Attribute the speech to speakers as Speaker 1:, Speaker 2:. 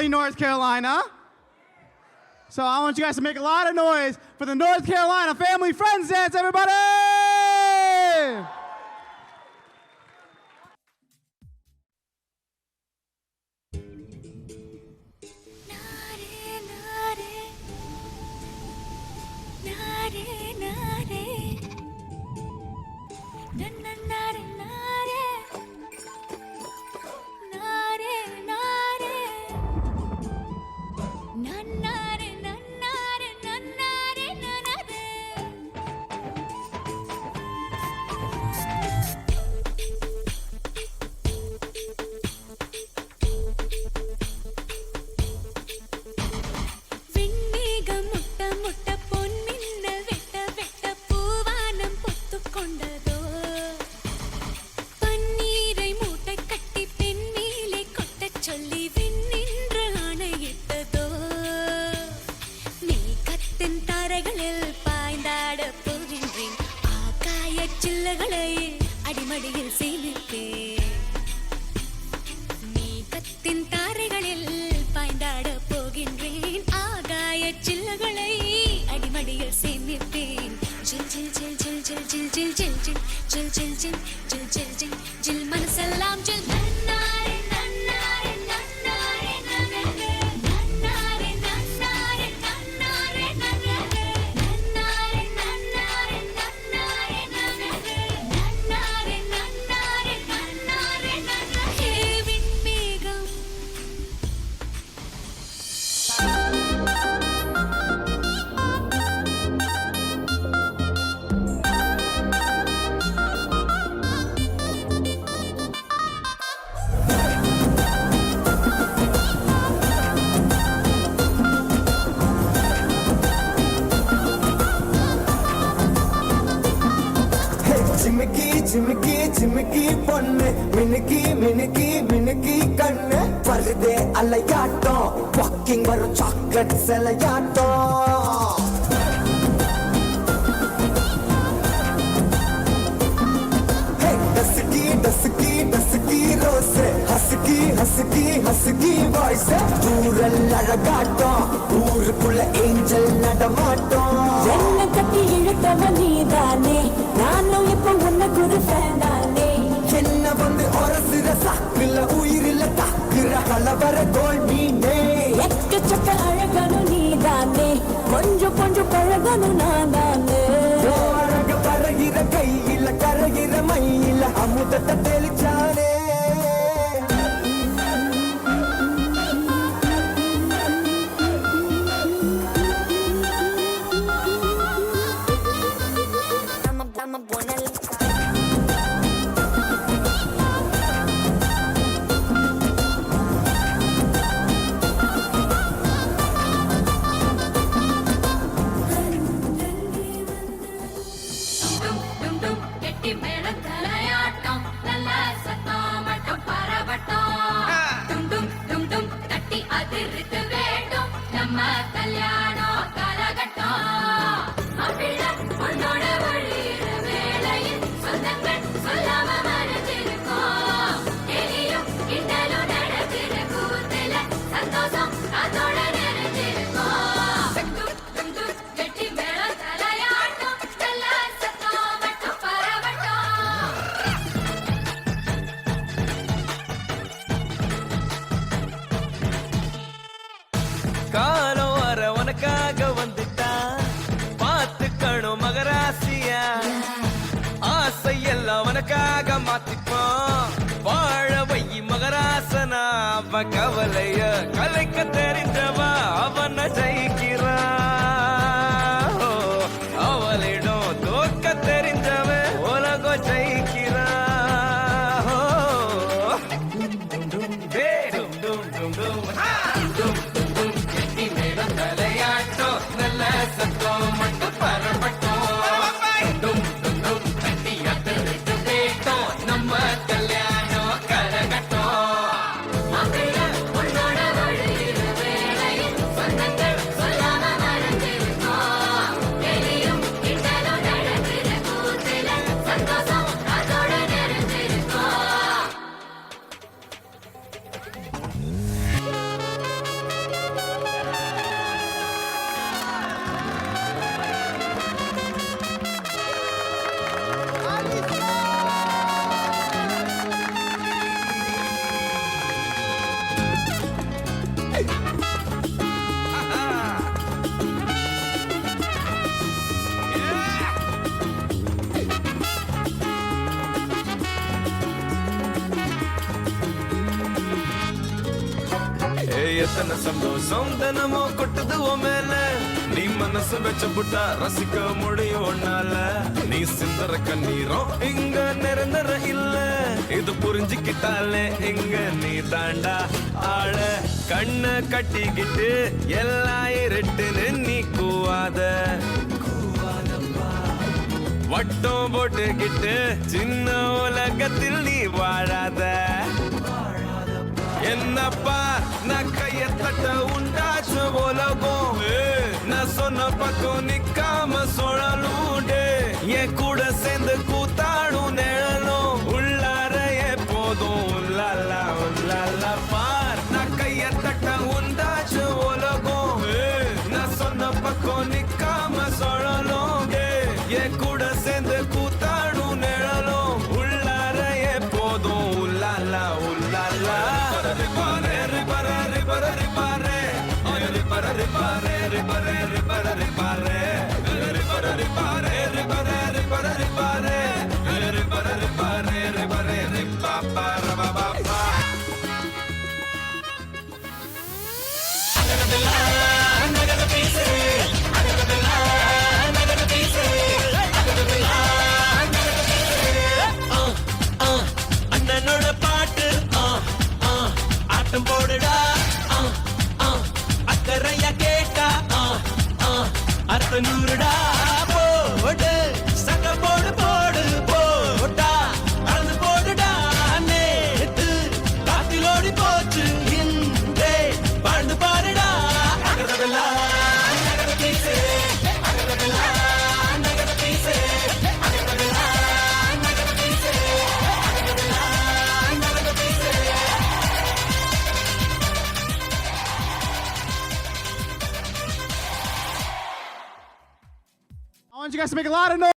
Speaker 1: Raleigh, North Carolina. So I want you guys to make a lot of noise for the North Carolina Family Friends Dance, everybody!
Speaker 2: चिमकी चिमकी பொண்ணு மினுக்கி மினுக்கி மினுக்கி கண்ணு வருதே அலையாட்டம் walking வரும் chocolate செலையாட்டம் dusky dusky dusky rose husky husky husky voice தூரல் அழகாட்டம் ஊருக்குள்ள ஏஞ்சல் நடமாட்டம்
Speaker 3: என்ன கட்டி இழுத்தவ நீதானே நானும் இப்ப உனக்கு ஒரு ஃபேன் தானே
Speaker 2: என்ன வந்து ஒரசுற சாக்குல உயிரில தாக்குற கலவர கோல் மீனே
Speaker 3: எக்கச்சக்க அழகனும் நீதானே கொஞ்சம் கொஞ்சம் பழகனும் நான் தானே
Speaker 2: அழக பறகிற கையில கரகிற மயில அமுதத்தை தெளிச்சானே
Speaker 4: கவலைய கலைக்க தெரிஞ்சவா அவன ஜெயிக்கிறா அவளிடம் தோக்க தெரிஞ்சவ உலகம் ஜெயிக்கிறா தலையாட்டம் நல்ல சத்தம் மட்டும் பரப்பட்டும் நம்ம கல்யாணம் கரகட்டும்
Speaker 5: எத்தனை சந்தோஷம் தினமும் கொட்டுது உன் மேல நீ மனசு வச்ச புட்டா ரசிக்க முடியும் உன்னால நீ சிந்தற கண்ணீரும் இங்க நிரந்தர இல்ல இது புரிஞ்சுக்கிட்டாலே இங்க நீ தாண்டா ஆள கண்ண கட்டிக்கிட்டு எல்லாம் இருட்டுன்னு நீ கூவாத வட்டம் போட்டுக்கிட்டு சின்ன உலகத்தில் நீ வாழாத என்னப்பா நான் கைய தட்ட உண்டாச்சு உலகம் நான் சொன்ன பக்கம் நிக்காம சுழலூண்டு என் கூட சேர்ந்து கூத்தாடும் நிழலும் உள்ளார எப்போதும் உள்ளாலா உள்ளாலா பார் நான் கைய தட்ட உண்டாச்சு உலகம் நான் சொன்ன பக்கம் நிக்காம சுழலும் என் கூட சேர்ந்து கூத்தாடும் நிழலும் உள்ளார எப்போதும் உள்ளாலா உள்ளாலா அண்ணனோட பாட்டு ஆட்டம் போடுடா அக்கறையா கேட்டா அர்த்த நூறுடா போடு சக போடு போடு போட்டா அறந்து போடுடா நேத்து காத்திலோடி போச்சு இன்றே வாழ்ந்து பாருடா அகரதெல்லாம்
Speaker 1: I want you guys to make a lot of noise.